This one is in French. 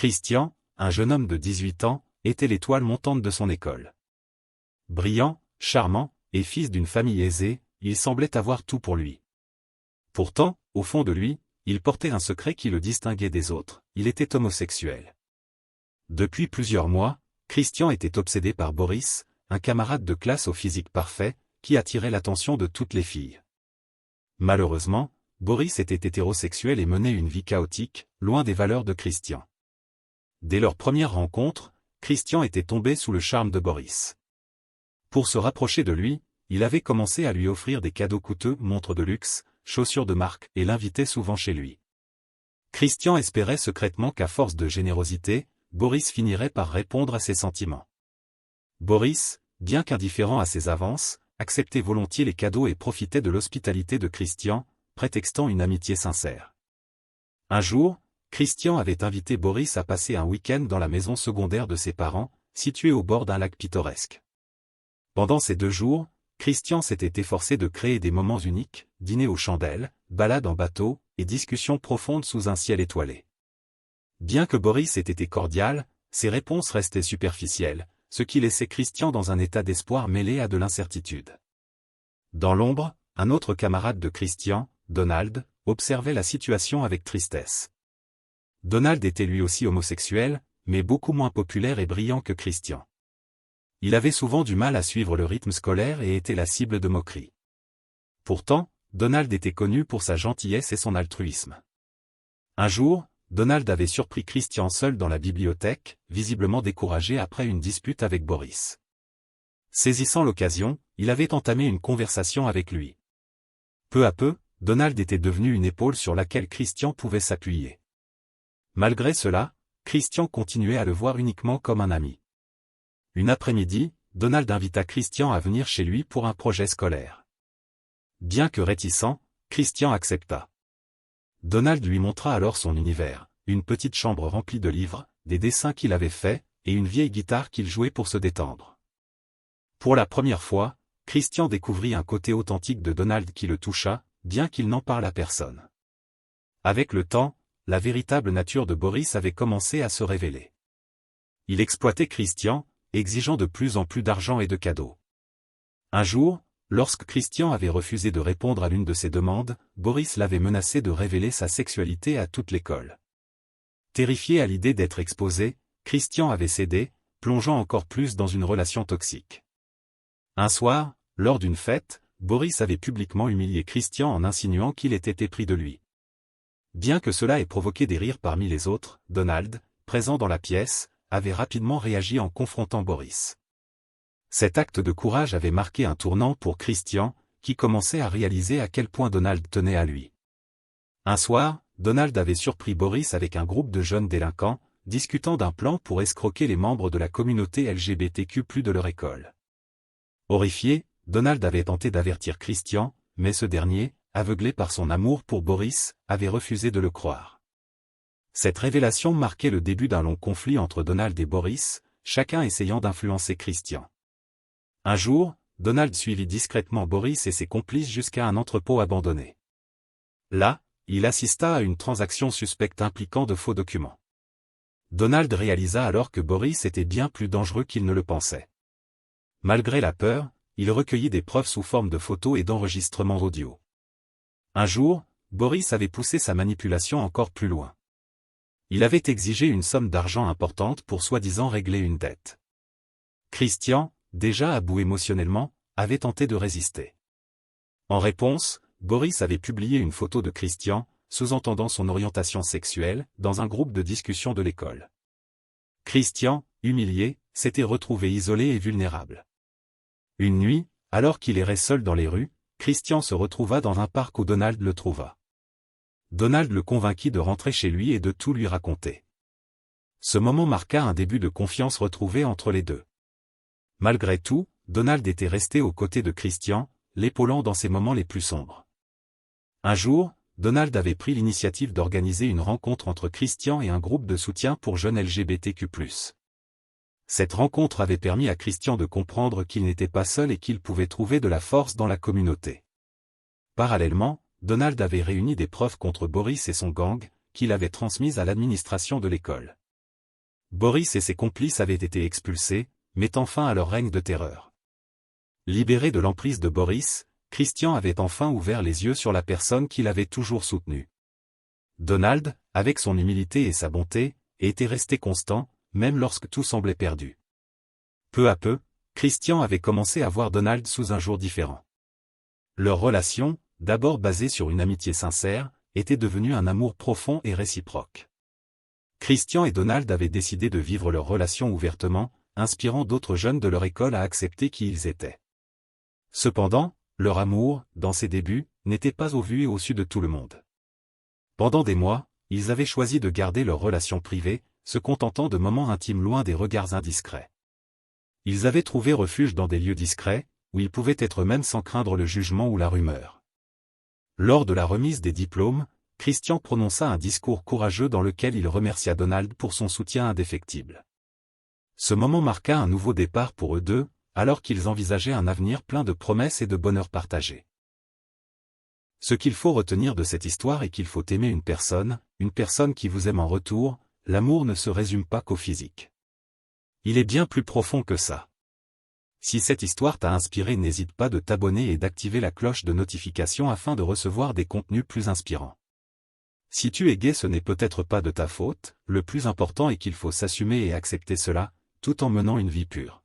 Christian, un jeune homme de 18 ans, était l'étoile montante de son école. Brillant, charmant, et fils d'une famille aisée, il semblait avoir tout pour lui. Pourtant, au fond de lui, il portait un secret qui le distinguait des autres, il était homosexuel. Depuis plusieurs mois, Christian était obsédé par Boris, un camarade de classe au physique parfait, qui attirait l'attention de toutes les filles. Malheureusement, Boris était hétérosexuel et menait une vie chaotique, loin des valeurs de Christian. Dès leur première rencontre, Christian était tombé sous le charme de Boris. Pour se rapprocher de lui, il avait commencé à lui offrir des cadeaux coûteux, montres de luxe, chaussures de marque, et l'invitait souvent chez lui. Christian espérait secrètement qu'à force de générosité, Boris finirait par répondre à ses sentiments. Boris, bien qu'indifférent à ses avances, acceptait volontiers les cadeaux et profitait de l'hospitalité de Christian, prétextant une amitié sincère. Un jour, Christian avait invité Boris à passer un week-end dans la maison secondaire de ses parents, située au bord d'un lac pittoresque. Pendant ces 2 jours, Christian s'était efforcé de créer des moments uniques, dîner aux chandelles, balades en bateau, et discussions profondes sous un ciel étoilé. Bien que Boris ait été cordial, ses réponses restaient superficielles, ce qui laissait Christian dans un état d'espoir mêlé à de l'incertitude. Dans l'ombre, un autre camarade de Christian, Donald, observait la situation avec tristesse. Donald était lui aussi homosexuel, mais beaucoup moins populaire et brillant que Christian. Il avait souvent du mal à suivre le rythme scolaire et était la cible de moqueries. Pourtant, Donald était connu pour sa gentillesse et son altruisme. Un jour, Donald avait surpris Christian seul dans la bibliothèque, visiblement découragé après une dispute avec Boris. Saisissant l'occasion, il avait entamé une conversation avec lui. Peu à peu, Donald était devenu une épaule sur laquelle Christian pouvait s'appuyer. Malgré cela, Christian continuait à le voir uniquement comme un ami. Une après-midi, Donald invita Christian à venir chez lui pour un projet scolaire. Bien que réticent, Christian accepta. Donald lui montra alors son univers, une petite chambre remplie de livres, des dessins qu'il avait faits, et une vieille guitare qu'il jouait pour se détendre. Pour la première fois, Christian découvrit un côté authentique de Donald qui le toucha, bien qu'il n'en parle à personne. Avec le temps, la véritable nature de Boris avait commencé à se révéler. Il exploitait Christian, exigeant de plus en plus d'argent et de cadeaux. Un jour, lorsque Christian avait refusé de répondre à l'une de ses demandes, Boris l'avait menacé de révéler sa sexualité à toute l'école. Terrifié à l'idée d'être exposé, Christian avait cédé, plongeant encore plus dans une relation toxique. Un soir, lors d'une fête, Boris avait publiquement humilié Christian en insinuant qu'il était épris de lui. Bien que cela ait provoqué des rires parmi les autres, Donald, présent dans la pièce, avait rapidement réagi en confrontant Boris. Cet acte de courage avait marqué un tournant pour Christian, qui commençait à réaliser à quel point Donald tenait à lui. Un soir, Donald avait surpris Boris avec un groupe de jeunes délinquants, discutant d'un plan pour escroquer les membres de la communauté LGBTQ+ de leur école. Horrifié, Donald avait tenté d'avertir Christian, mais ce dernier, aveuglé par son amour pour Boris, avait refusé de le croire. Cette révélation marquait le début d'un long conflit entre Donald et Boris, chacun essayant d'influencer Christian. Un jour, Donald suivit discrètement Boris et ses complices jusqu'à un entrepôt abandonné. Là, il assista à une transaction suspecte impliquant de faux documents. Donald réalisa alors que Boris était bien plus dangereux qu'il ne le pensait. Malgré la peur, il recueillit des preuves sous forme de photos et d'enregistrements audio. Un jour, Boris avait poussé sa manipulation encore plus loin. Il avait exigé une somme d'argent importante pour soi-disant régler une dette. Christian, déjà à bout émotionnellement, avait tenté de résister. En réponse, Boris avait publié une photo de Christian, sous-entendant son orientation sexuelle, dans un groupe de discussion de l'école. Christian, humilié, s'était retrouvé isolé et vulnérable. Une nuit, alors qu'il errait seul dans les rues, Christian se retrouva dans un parc où Donald le trouva. Donald le convainquit de rentrer chez lui et de tout lui raconter. Ce moment marqua un début de confiance retrouvée entre les deux. Malgré tout, Donald était resté aux côtés de Christian, l'épaulant dans ses moments les plus sombres. Un jour, Donald avait pris l'initiative d'organiser une rencontre entre Christian et un groupe de soutien pour jeunes LGBTQ+. Cette rencontre avait permis à Christian de comprendre qu'il n'était pas seul et qu'il pouvait trouver de la force dans la communauté. Parallèlement, Donald avait réuni des preuves contre Boris et son gang, qu'il avait transmises à l'administration de l'école. Boris et ses complices avaient été expulsés, mettant fin à leur règne de terreur. Libéré de l'emprise de Boris, Christian avait enfin ouvert les yeux sur la personne qu'il avait toujours soutenue. Donald, avec son humilité et sa bonté, était resté constant, même lorsque tout semblait perdu. Peu à peu, Christian avait commencé à voir Donald sous un jour différent. Leur relation, d'abord basée sur une amitié sincère, était devenue un amour profond et réciproque. Christian et Donald avaient décidé de vivre leur relation ouvertement, inspirant d'autres jeunes de leur école à accepter qui ils étaient. Cependant, leur amour, dans ses débuts, n'était pas au vu et au su de tout le monde. Pendant des mois, ils avaient choisi de garder leur relation privée, se contentant de moments intimes loin des regards indiscrets. Ils avaient trouvé refuge dans des lieux discrets, où ils pouvaient être eux-mêmes sans craindre le jugement ou la rumeur. Lors de la remise des diplômes, Christian prononça un discours courageux dans lequel il remercia Donald pour son soutien indéfectible. Ce moment marqua un nouveau départ pour eux deux, alors qu'ils envisageaient un avenir plein de promesses et de bonheur partagé. Ce qu'il faut retenir de cette histoire est qu'il faut aimer une personne qui vous aime en retour. L'amour ne se résume pas qu'au physique. Il est bien plus profond que ça. Si cette histoire t'a inspiré, n'hésite pas de t'abonner et d'activer la cloche de notification afin de recevoir des contenus plus inspirants. Si tu es gay, ce n'est peut-être pas de ta faute, le plus important est qu'il faut s'assumer et accepter cela, tout en menant une vie pure.